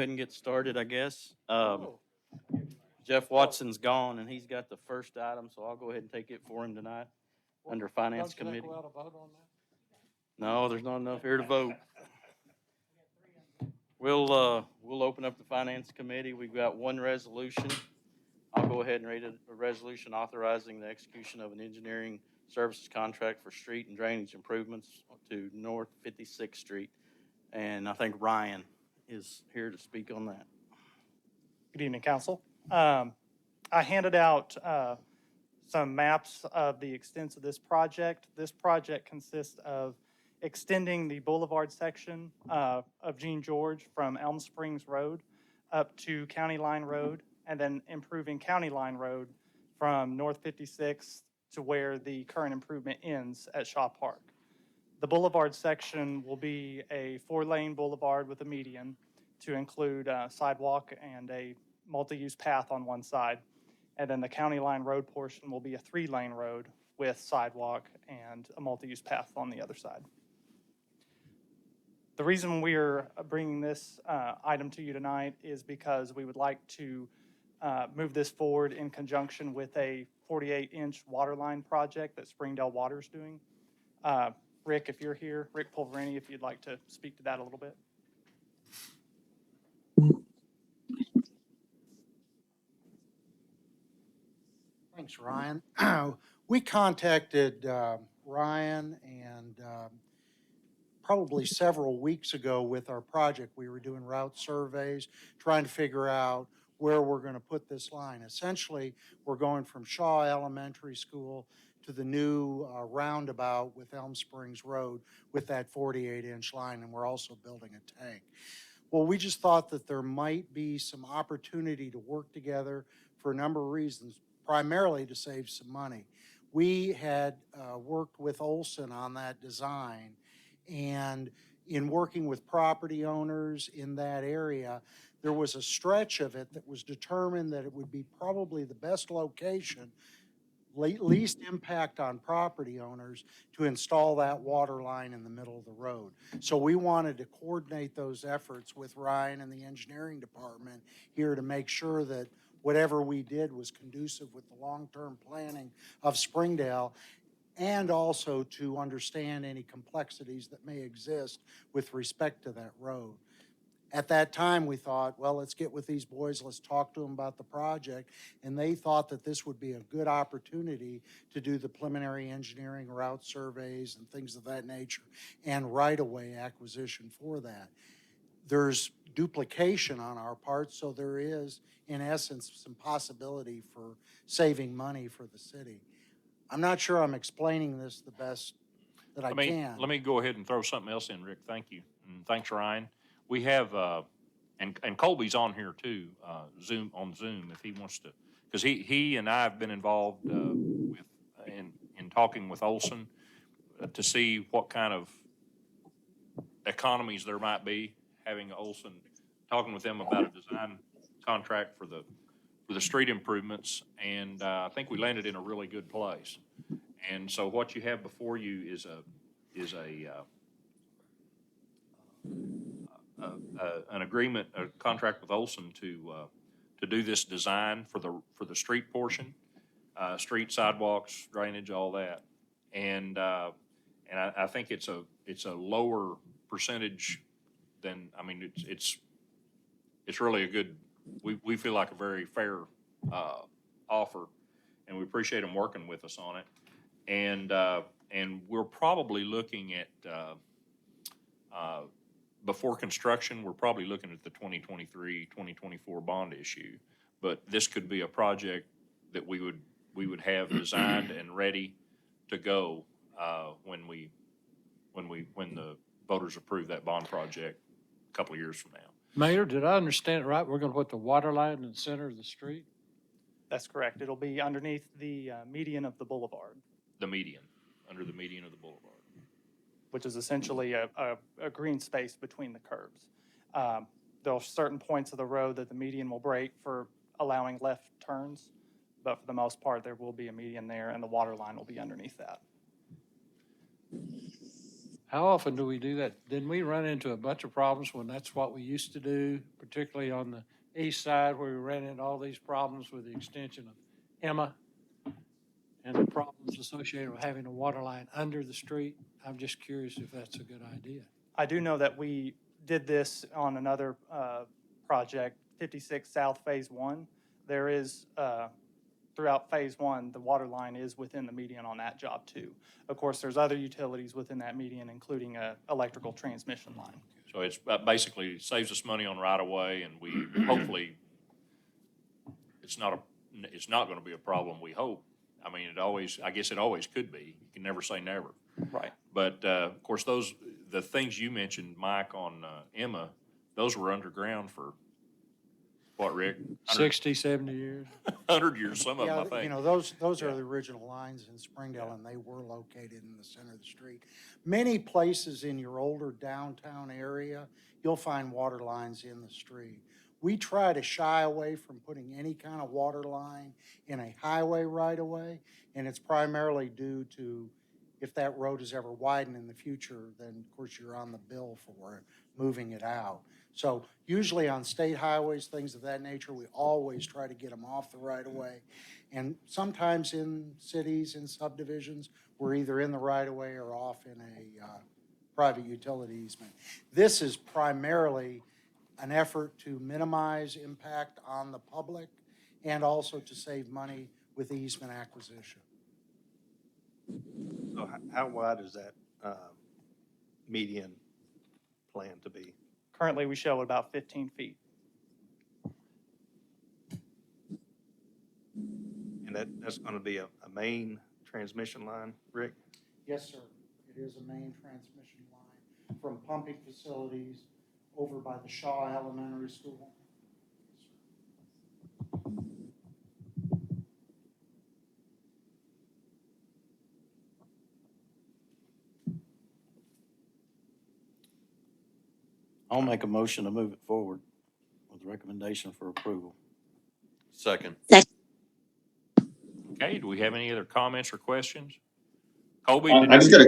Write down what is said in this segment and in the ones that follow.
ahead and get started, I guess. Oh, Jeff Watson's gone, and he's got the first item, so I'll go ahead and take it for him tonight under Finance don't you think Committee. we ought to vote on that? No, there's not enough here to vote. We'll open up the Finance Committee. We've got one resolution. I'll go ahead and read a resolution authorizing the execution of an engineering services contract for street and drainage improvements to North 56th Street. And I think Ryan is here to speak on that. Good evening, council. I handed out some maps of the extents of this project. This project consists of extending the boulevard section of Gene George from Elm Springs Road up to County Line Road, and then improving County Line Road from North 56th to where the current improvement ends at Shaw Park. The boulevard section will be a 4-lane boulevard with a median to include a sidewalk and a multi-use path on one side. And then the County Line Road portion will be a 3-lane road with sidewalk and a multi-use path on the other side. The reason we are bringing this item to you tonight is because we would like to move this forward in conjunction with a 48-inch water line project that Springdale Water's doing. Rick, if you're here, Rick Pulverini, if you'd like to speak to that a little bit. Thanks, Ryan. We contacted Ryan and probably several weeks ago with our project. We were doing route surveys, trying to figure out where we're going to put this line. Essentially, we're going from Shaw Elementary School to the new roundabout with Elm Springs Road with that 48-inch line, and we're also building a tank. Well, we just thought that there might be some opportunity to work together for a number of reasons, primarily to save some money. We had worked with Olson on that design, and in working with property owners in that area, there was a stretch of it that was determined that it would be probably the best location, least impact on property owners, to install that water line in the middle of the road. So we wanted to coordinate those efforts with Ryan and the engineering department here to make sure that whatever we did was conducive with the long-term planning of Springdale, and also to understand any complexities that may exist with respect to that road. At that time, we thought, well, let's get with these boys, let's talk to them about the project, and they thought that this would be a good opportunity to do the preliminary engineering, route surveys, and things of that nature, and right-of-way acquisition for that. There's duplication on our part, so there is, in essence, some possibility for saving money for the city. I'm not sure I'm explaining this the best that I can. Let me go ahead and throw something else in, Rick. Thank you. And thanks, Ryan. We have, and Colby's on here too, Zoom if he wants to, because he and I have been involved in talking with Olson to see what kind of economies there might be having Olson, talking with them about a design contract for the street improvements, and I think we landed in a really good place. And so what you have before you is an agreement, a contract with Olson to do this design for the street portion, street, sidewalks, drainage, all that, and I think it's a lower percentage than, I mean, it's really a good, we feel like a very fair offer, and we appreciate them working with us on it. And we're probably looking at, before construction, we're probably looking at the 2023, 2024 bond issue. But this could be a project that we would have designed and ready to go when the voters approve that bond project a couple of years from now. Mayor, did I understand it right? We're going to put the water line in the center of the street? That's correct. It'll be underneath the median of the boulevard, The median, under the median of the boulevard. which is essentially a green space between the curbs. There are certain points of the road that the median will break for allowing left turns, but for the most part, there will be a median there, and the water line will be underneath that. How often do we do that? Didn't we run into a bunch of problems when that's what we used to do, particularly on the east side where we ran into all these problems with the extension of Emma and the problems associated with having a water line under the street? I'm just curious if that's a good idea. I do know that we did this on another project, 56 South Phase 1. There is, throughout Phase 1, the water line is within the median on that job too. Of course, there's other utilities within that median, including a electrical transmission line. So it's basically saves us money on right-of-way, and we hopefully, it's not going to be a problem, we hope. I mean, I guess it always could be. You can never say never. Right. But, of course, the things you mentioned, Mike, on Emma, those were underground for, what, Rick? 60, 70 years? 100 years, some of them, I Yeah, think. you know, those are Yeah. the original lines in Springdale, and they were located in the center of the street. Many places in your older downtown area, you'll find water lines in the street. We try to shy away from putting any kind of water line in a highway right-of-way, and it's primarily due to if that road is ever widened in the future, then of course you're on the bill for it, moving it out. So usually on state highways, things of that nature, we always try to get them off the right-of-way. And sometimes in cities, in subdivisions, we're either in the right-of-way or off in a private utility easement. This is primarily an effort to minimize impact on the public and also to save money with easement acquisition. So how wide is that median plan to be? Currently, we show about 15 feet. And that's going to be a main transmission line, Rick? Yes, sir. It is a main transmission line from pumping facilities over by the Shaw Elementary School. I'll make a motion to move it forward with recommendation for approval. Second. Okay, do we have any other comments or questions? Colby? I just got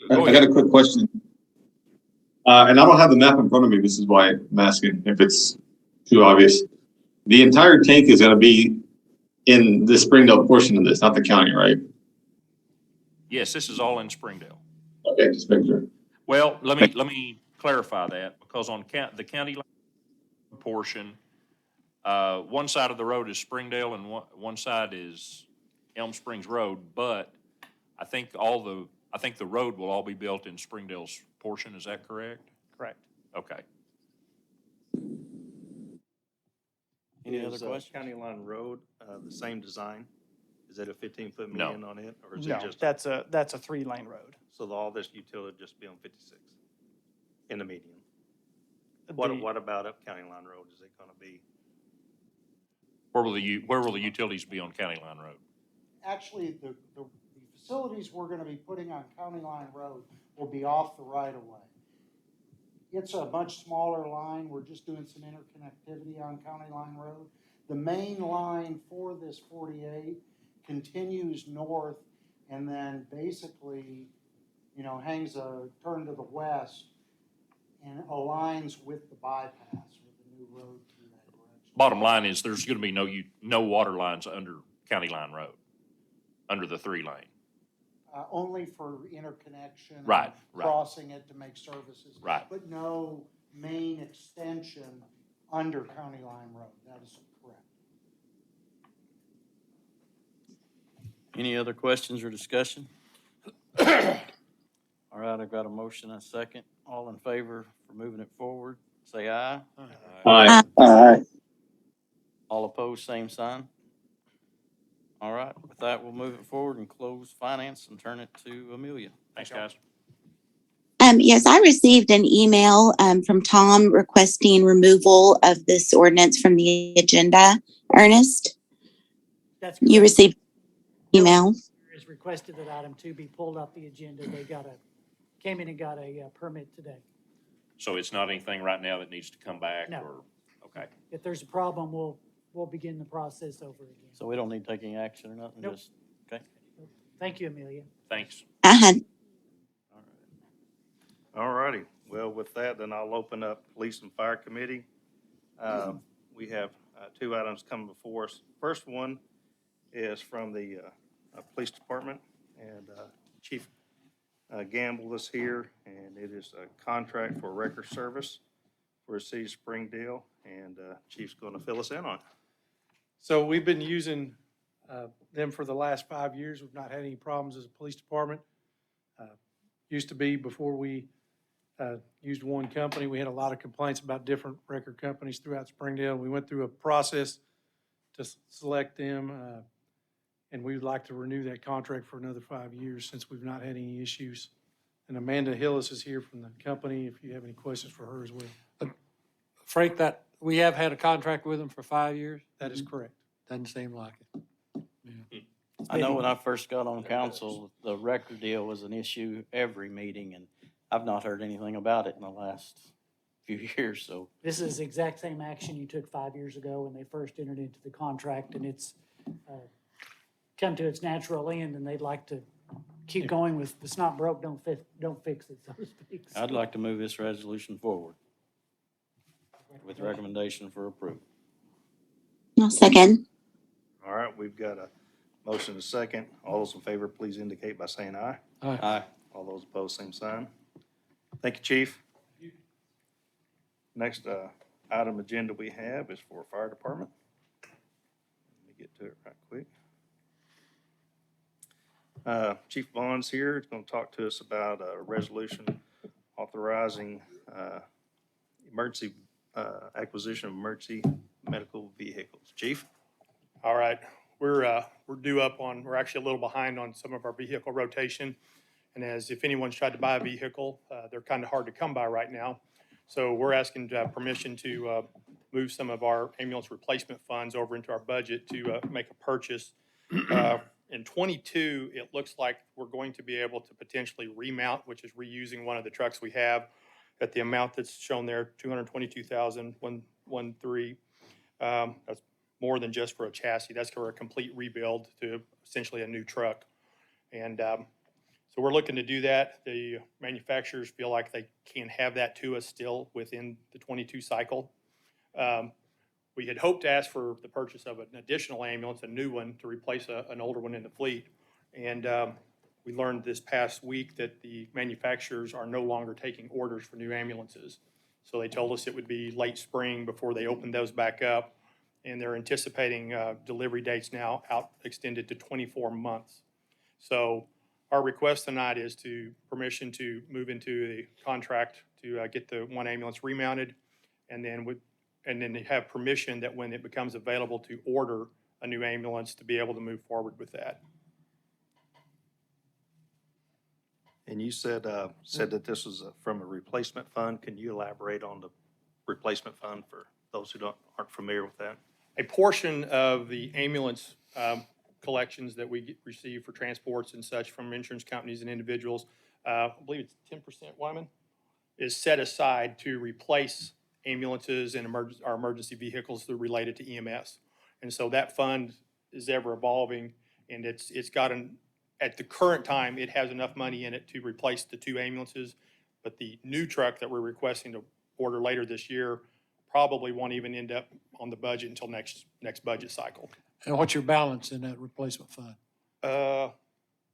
Go I got a quick question. And I don't have the map in front of me. This is why I'm asking if it's too obvious. The entire tank is going to be in the Springdale portion of this, not the county, right? Yes, this is all in Springdale. Okay, just make sure. Well, let me clarify that, because on the county line portion, one side of the road is Springdale and one side is Elm Springs Road, but I think the road will all be built in Springdale's portion, is that correct? Correct. Okay. Any other Is, questions? County Line Road, the same design? Is that a 15-foot No. median on it? Or is No, it just, that's a 3-lane road. so all this utility would just be on 56 in the median? The- What about up County Line Road? Is it going to be? Where will the utilities be on County Line Road? Actually, the facilities we're going to be putting on County Line Road will be off the right-of-way. It's a much smaller line. We're just doing some interconnectivity on County Line Road. The main line for this 48 continues north and then basically, you know, hangs a turn to the west and aligns with the bypass with the new road through that direction. Bottom line is, there's going to be no water lines under County Line Road, under the 3-lane. Only for interconnection. and Right, right. Crossing it to make services. Right. But no main extension under County Line Road. That is correct. Any other questions or discussion? All right, I've got a motion and a second. All in favor for moving it forward, say aye. Aye. All opposed, same sign. All right, with that, we'll move it forward and close finance and turn it to Amelia. Thanks, guys. Yes, I received an email from Tom requesting removal of this ordinance from the agenda. Ernest, That's you correct. received email. Is requested that item 2 be pulled off the agenda. They came in and got a permit today. So it's not anything right now that needs to come back? No. Or okay. If there's a problem, we'll begin the process over again. So we don't need to take any action or nothing, Nope. just, okay? Thank you, Amelia. Thanks. I had, All right. All righty. Well, with that, then I'll open up Police and Fire Committee. We have two items coming before us. First one is from the Police Department, and Chief Gamble is here, and it is a contract for record service for the city of Springdale, and Chief's going to fill us in on it. So we've been using them for the last 5 years. We've not had any problems as a police department. Used to be before we used one company, we had a lot of complaints about different record companies throughout Springdale. We went through a process to select them, and we would like to renew that contract for another 5 years since we've not had any issues. And Amanda Hillis is here from the company if you have any questions for her as well. Frank, that, we have had a contract with them for 5 years? That is correct. Doesn't seem like it. I know when I first got on council, the record deal was an issue every meeting, and I've not heard anything about it in the last few years, so. This is the exact same action you took 5 years ago when they first entered into the contract, and it's come to its natural end, and they'd like to keep going with, if it's not broke, don't fix it, so to speak. I'd like to move this resolution forward with recommendation for approval. I'll second. All right, we've got a motion and a second. All those in favor, please indicate by saying aye. Aye. All those opposed, same sign. Thank you, Chief. Next item agenda we have is for Fire Department. Let me get to it right quick. Chief Vaughn's here. He's going to talk to us about a resolution authorizing emergency acquisition of emergency medical vehicles. Chief? All right, we're due up on, we're actually a little behind on some of our vehicle rotation. And as if anyone's tried to buy a vehicle, they're kind of hard to come by right now. So we're asking permission to move some of our ambulance replacement funds over into our budget to make a purchase. In '22, it looks like we're going to be able to potentially remount, which is reusing one of the trucks we have at the amount that's shown there, $222,113. That's more than just for a chassis. That's for a complete rebuild to essentially a new truck. And so we're looking to do that. The manufacturers feel like they can have that to us still within the '22 cycle. We had hoped to ask for the purchase of an additional ambulance, a new one, to replace an older one in the fleet. And we learned this past week that the manufacturers are no longer taking orders for new ambulances. So they told us it would be late spring before they opened those back up. And they're anticipating delivery dates now out extended to 24 months. So our request tonight is to permission to move into the contract to get the one ambulance remounted, and then they have permission that when it becomes available to order a new ambulance to be able to move forward with that. And you said that this was from a replacement fund. Can you elaborate on the replacement fund for those who aren't familiar with that? A portion of the ambulance collections that we receive for transports and such from insurance companies and individuals, I believe it's 10%, Wyman, is set aside to replace ambulances and our emergency vehicles that are related to EMS. And so that fund is ever evolving, and it's got at the current time, it has enough money in it to replace the two ambulances, but the new truck that we're requesting to order later this year probably won't even end up on the budget until next budget cycle. And what's your balance in that replacement fund? The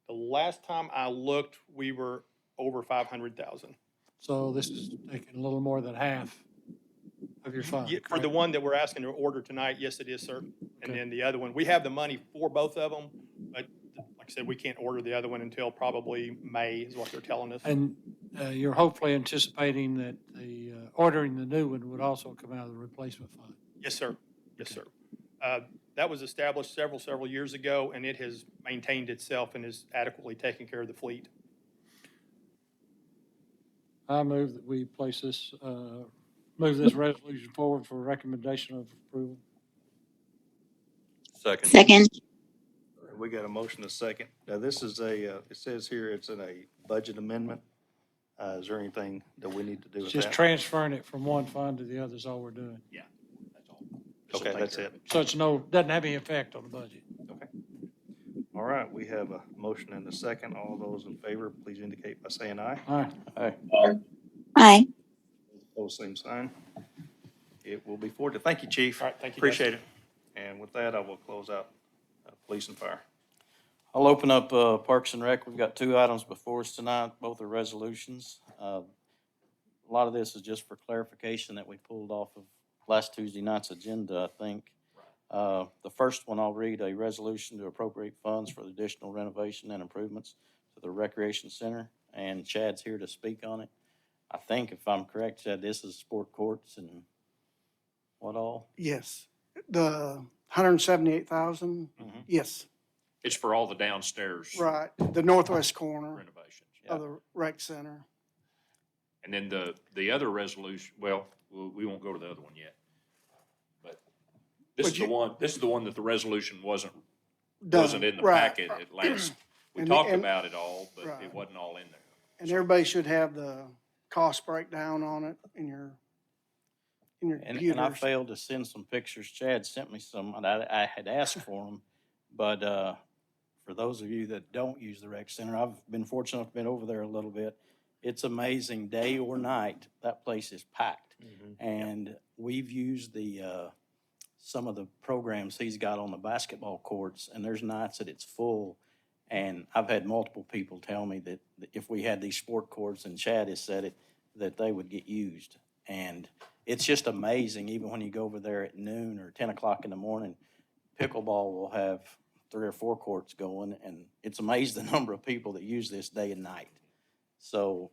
last time I looked, we were over 500,000. So this is taking a little more than half of your fund. Yeah, for the one that we're asking to order tonight, yes, it is, sir. And Okay. then the other one, we have the money for both of them, but like I said, we can't order the other one until probably May is what they're telling us. And you're hopefully anticipating that ordering the new one would also come out of the replacement fund. Yes, sir. Yes, sir. That was established several years ago, and it has maintained itself and is adequately taking care of the fleet. I move that we place this, move this resolution forward for recommendation of approval. Second. We got a motion and a second. Now, this is it says here it's in a budget amendment. Is there anything that we need to do with Just that? transferring it from one fund to the other is all we're doing. That's all. Okay, that's it. So it's doesn't have any effect on the budget. Okay. All right, we have a motion and a second. All those in favor, please indicate by saying aye. All right. Aye. Aye. Opposed, same sign. It will be forwarded. Thank you, Chief. All right, thank you, Appreciate it. And with that, I will close out police and fire. I'll open up Parks and Rec. We've got two items before us tonight. Both are resolutions. A lot of this is just for clarification that we pulled off of last Tuesday night's agenda, I think. The first one I'll read, a resolution to appropriate funds for the additional renovation and improvements to the recreation center, and Chad's here to speak on it. I think if I'm correct, Chad, this is sport courts and what all? Yes, the 178,000, Mhm. yes, It's for all the downstairs right, the northwest corner renovations. of the rec center. And then the other resolution, well, we won't go to the other one yet. But this But is the you- one, this is the one that the resolution wasn't Done, in the right. packet at last. We And- talked and- about it all, but Right. it wasn't all in there. And everybody should have the cost breakdown on it in your And I computers. failed to send some pictures. Chad sent me some, and I had asked for them. But for those of you that don't use the rec center, I've been fortunate enough to been over there a little bit. It's amazing, day or night, that place is packed. And we've used some of the programs he's got on the basketball courts, and there's nights that it's full. And I've had multiple people tell me that if we had these sport courts, and Chad has said it, that they would get used. And it's just amazing, even when you go over there at noon or 10 o'clock in the morning, pickleball will have 3 or 4 courts going, and it's amazing the number of people that use this day and night. So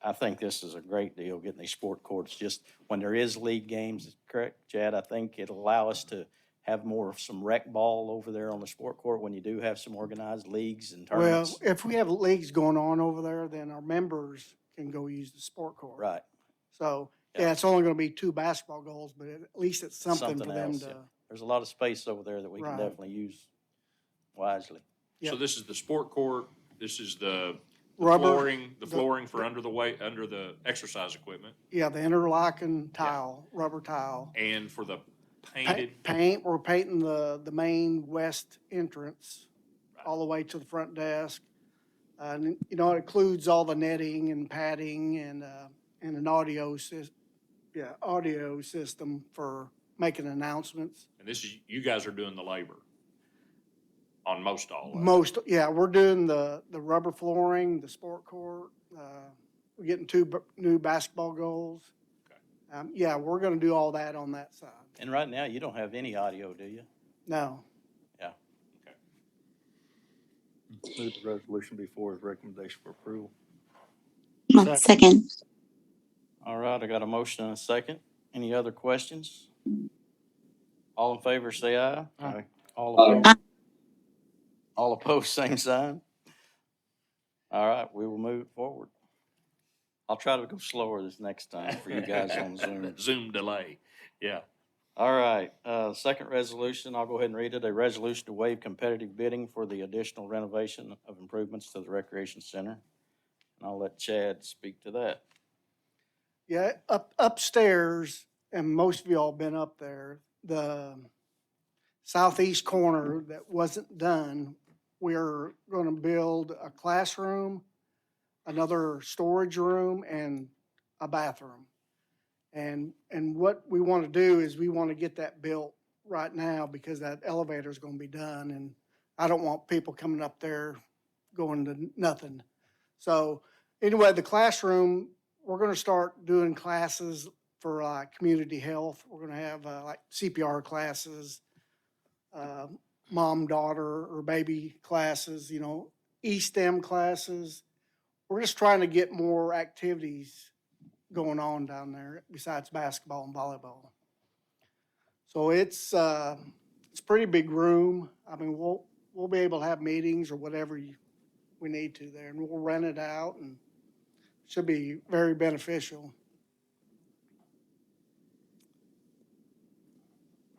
I think this is a great deal, getting these sport courts, just when there is league games, correct, Chad? I think it'll allow us to have more of some rec ball over there on the sport court when you do have some organized leagues and Well, tournaments. if we have leagues going on over there, then our members can go use the sport court. Right, So, Yeah. yeah, it's only gonna be 2 basketball goals, but at least it's something Something for them else, yeah. to, there's a lot of space over there that we can Right. definitely use wisely. So Yep. this is the sport court, this is the rubber, flooring, the the- flooring for under the exercise equipment, yeah, the interlocking tile, rubber tile. and for the Pa- painted, Paint, we're painting the main west entrance all the way to the front desk. And, you know, it includes all the netting and padding and an audio system for making announcements. and this is, you guys are doing the labor on most all of it. Most, yeah, we're doing the rubber flooring, the sport court, we're getting 2 new basketball goals. Okay. Yeah, we're gonna do all that on that side. And right now, you don't have any audio, do you? No, Move the resolution before his recommendation for approval. Second. All right, I got a motion and a second. Any other questions? All in favor, say aye. Aye. All opposed? All opposed, same sign. All right, we will move forward. I'll try to go slower this next time for you guys on Zoom. Zoom delay, yeah. All right, second resolution, I'll go ahead and read it. A resolution to waive competitive bidding for the additional renovation of improvements to the recreation center. And I'll let Chad speak to that. yeah, upstairs, and most of y'all been up there, the southeast corner that wasn't done, we're gonna build a classroom, another storage room, and a bathroom. And what we want to do is we want to get that built right now because that elevator's going to be done, and I don't want people coming up there going to nothing. So anyway, the classroom, we're going to start doing classes for community health. We're going to have like CPR classes, mom, daughter, or baby classes, you know, E-STEM classes. We're just trying to get more activities going on down there besides basketball and volleyball. So it's a pretty big room. I mean, we'll be able to have meetings or whatever we need to there, and we'll rent it out, and should be very beneficial.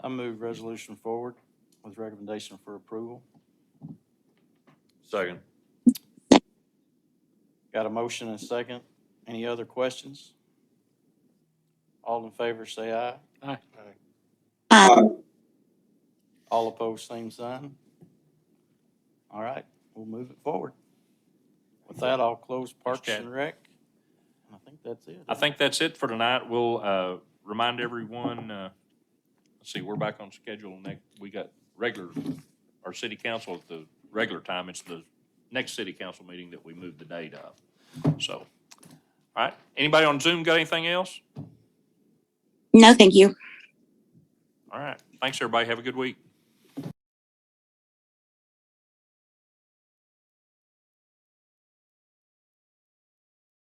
I move resolution forward with recommendation for approval. Second. Got a motion and a second. Any other questions? All in favor, say aye. All opposed, same sign. All right, we'll move it forward. With that, I'll close Parks Chad. and Rec. I think that's it. I think that's it for tonight. We'll remind everyone, let's see, we're back on schedule next, we got our city council at the regular time. It's the next city council meeting that we moved the date of. So, all right, anybody on Zoom got anything else? No, thank you. All right, thanks, everybody. Have a good week.